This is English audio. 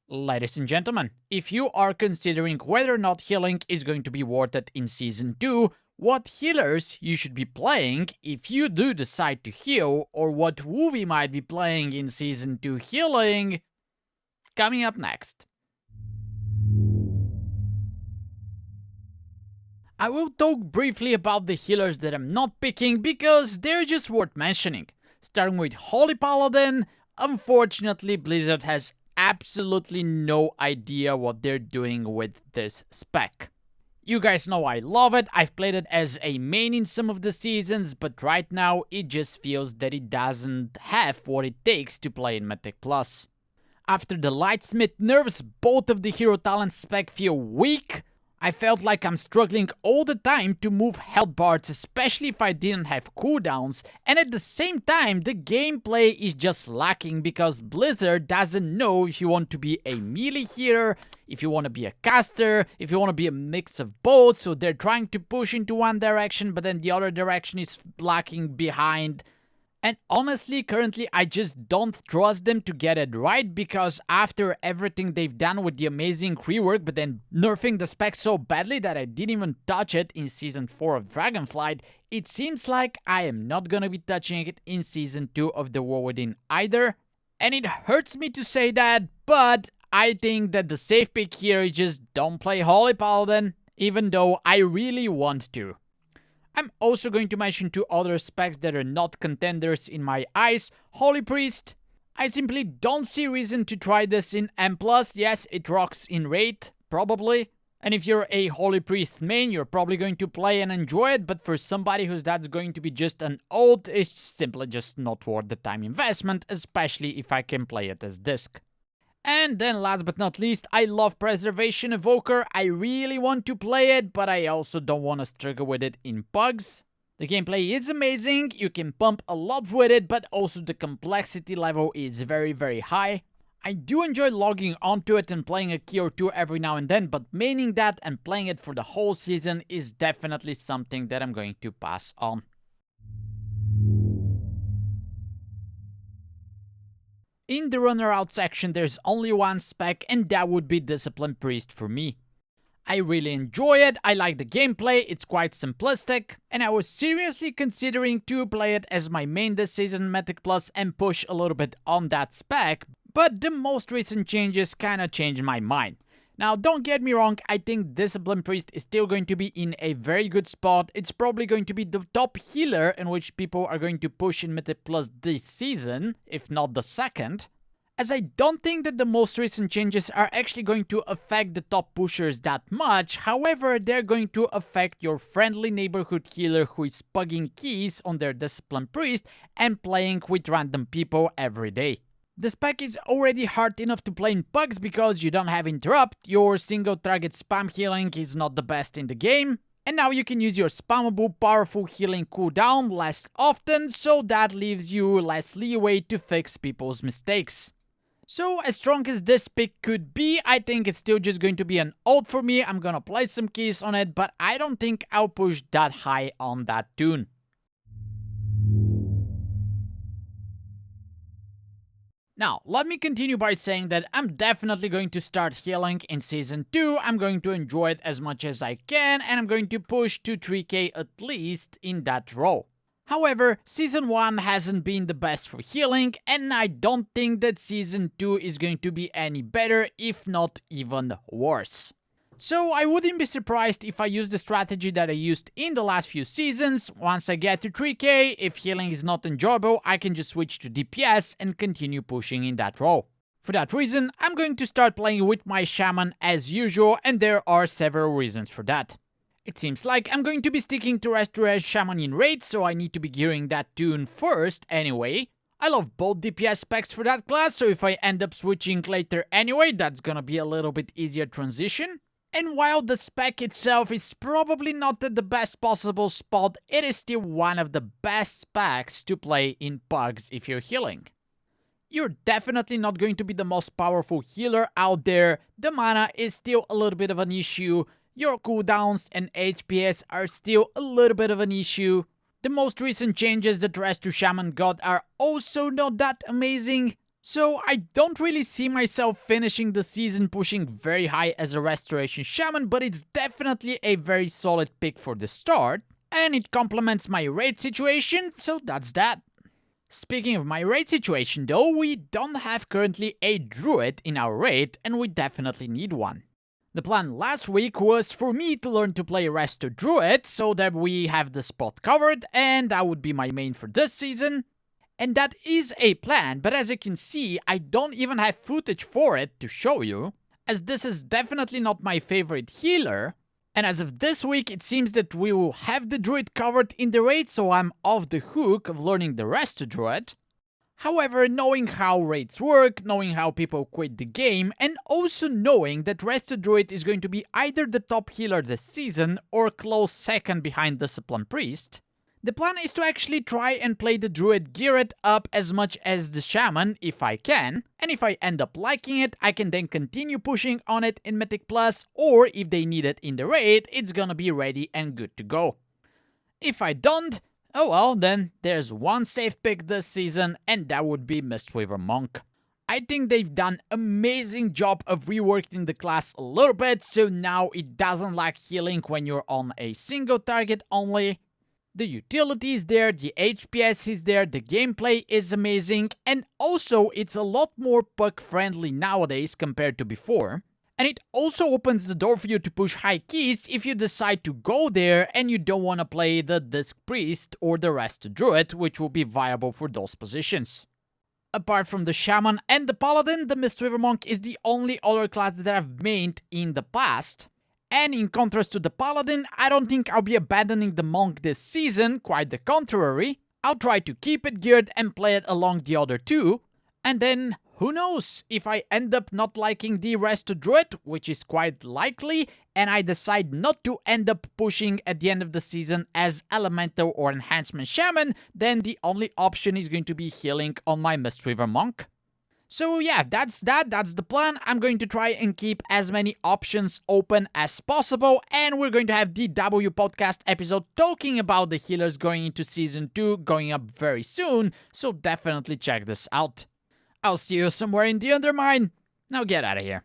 Ladies and gentlemen, if you are considering whether or not healing is going to be worth it in Season 2, what healers you should be playing if you do decide to heal, or what movie might be playing in Season 2 healing, coming up next. I will talk briefly about the healers that I'm not picking because they're just worth mentioning. Starting with Holy Paladin, unfortunately Blizzard has absolutely no idea what they're doing with this spec. You guys know I love it, I've played it as a main in some of the seasons, but right now it just feels that it doesn't have what it takes to play in Mythic Plus. After the Lightsmith nerfs, both of the hero talents spec feel weak. I felt like I'm struggling all the time to move health bars, especially if I didn't have cooldowns, and at the same time the gameplay is just lacking because Blizzard doesn't know if you want to be a melee healer, if you want to be a caster, if you want to be a mix of both, so they're trying to push into one direction but then the other direction is lacking behind. And honestly, currently I just don't trust them to get it right, because after everything they've done with the amazing rework but then nerfing the spec so badly that I didn't even touch it in Season 4 of Dragonflight, it seems like I am not gonna be touching it in Season 2 of The War Within either. And it hurts me to say that, but I think that the safe pick here is just don't play Holy Paladin, even though I really want to. I'm also going to mention two other specs that are not contenders in my eyes. Holy Priest. I simply don't see reason to try this in M+. Yes, it rocks in rate, probably. And if you're a Holy Priest main, you're probably going to play and enjoy it, but for somebody that's going to be just an ult, it's simply just not worth the time investment, especially if I can play it as disc. And then last but not least, I love Preservation Evoker. I really want to play it, but I also don't want to struggle with it in pugs. The gameplay is amazing, you can pump a lot with it, but also the complexity level is very, very high. I do enjoy logging onto it and playing a key or two every now and then, but maining that and playing it for the whole season is definitely something that I'm going to pass on. In the runner-out section, there's only one spec, and that would be Discipline Priest for me. I really enjoy it, I like the gameplay, it's quite simplistic, and I was seriously considering to play it as my main this season in Mythic Plus and push a little bit on that spec, but the most recent changes kinda changed my mind. Now, don't get me wrong, I think Discipline Priest is still going to be in a very good spot. It's probably going to be the top healer in which people are going to push in Mythic Plus this season, if not the second. As I don't think that the most recent changes are actually going to affect the top pushers that much, however, they're going to affect your friendly neighborhood healer who is pugging keys on their Discipline Priest and playing with random people every day. The spec is already hard enough to play in pugs because you don't have interrupt, your single target spam healing is not the best in the game, and now you can use your spammable powerful healing cooldown less often, so that leaves you less leeway to fix people's mistakes. So as strong as this pick could be, I think it's still just going to be an ult for me. I'm gonna play some keys on it, but I don't think I'll push that high on that tune. Now, let me continue by saying that I'm definitely going to start healing in Season 2, I'm going to enjoy it as much as I can, and I'm going to push to 3k at least in that role. However, Season 1 hasn't been the best for healing, and I don't think that Season 2 is going to be any better, if not even worse. So I wouldn't be surprised if I use the strategy that I used in the last few seasons. Once I get to 3k, if healing is not enjoyable, I can just switch to DPS and continue pushing in that role. For that reason, I'm going to start playing with my Shaman as usual, and there are several reasons for that. It seems like I'm going to be sticking to Restoration Shaman in raid, so I need to be gearing that tune first anyway. I love both DPS specs for that class, so if I end up switching later anyway, that's gonna be a little bit easier transition. And while the spec itself is probably not at the best possible spot, it is still one of the best specs to play in pugs if you're healing. You're definitely not going to be the most powerful healer out there, the mana is still a little bit of an issue, your cooldowns and HPS are still a little bit of an issue. The most recent changes that Rest to Shaman got are also not that amazing. So I don't really see myself finishing the season pushing very high as a Restoration Shaman, but it's definitely a very solid pick for the start, and it complements my raid situation, so that's that. Speaking of my raid situation though, we don't have currently a druid in our raid, and we definitely need one. The plan last week was for me to learn to play Resto Druid so that we have the spot covered, and that would be my main for this season. And that is a plan, but as you can see, I don't even have footage for it to show you, as this is definitely not my favorite healer. And as of this week, it seems that we will have the druid covered in the raid, so I'm off the hook of learning the rest druid. However, knowing how raids work, knowing how people quit the game, and also knowing that Resto Druid is going to be either the top healer this season or close second behind Discipline Priest, the plan is to actually try and play the Druid, gear it up as much as the Shaman if I can, and if I end up liking it, I can then continue pushing on it in Mythic Plus, or if they need it in the raid, it's gonna be ready and good to go. If I don't, oh well, then there's one safe pick this season, and that would be Mistweaver Monk. I think they've done amazing job of reworking the class a little bit, so now it doesn't lack healing when you're on a single target only. The utility is there, the HPS is there, the gameplay is amazing, and also it's a lot more puck friendly nowadays compared to before. And it also opens the door for you to push high keys if you decide to go there and you don't want to play the Disc Priest or the Rest Druid, which will be viable for those positions. Apart from the Shaman and the Paladin, the Mistweaver Monk is the only other class that I've mained in the past. And in contrast to the Paladin, I don't think I'll be abandoning the Monk this season, quite the contrary. I'll try to keep it geared and play it along the other two. And then, who knows, if I end up not liking the Resto Druid, which is quite likely, and I decide not to end up pushing at the end of the season as Elemental or Enhancement Shaman, then the only option is going to be healing on my Mistweaver Monk. So yeah, that's the plan. I'm going to try and keep as many options open as possible, and we're going to have the W podcast episode talking about the healers going into Season 2 going up very soon, so definitely check this out. I'll see you somewhere in the Undermine. Now get out of here.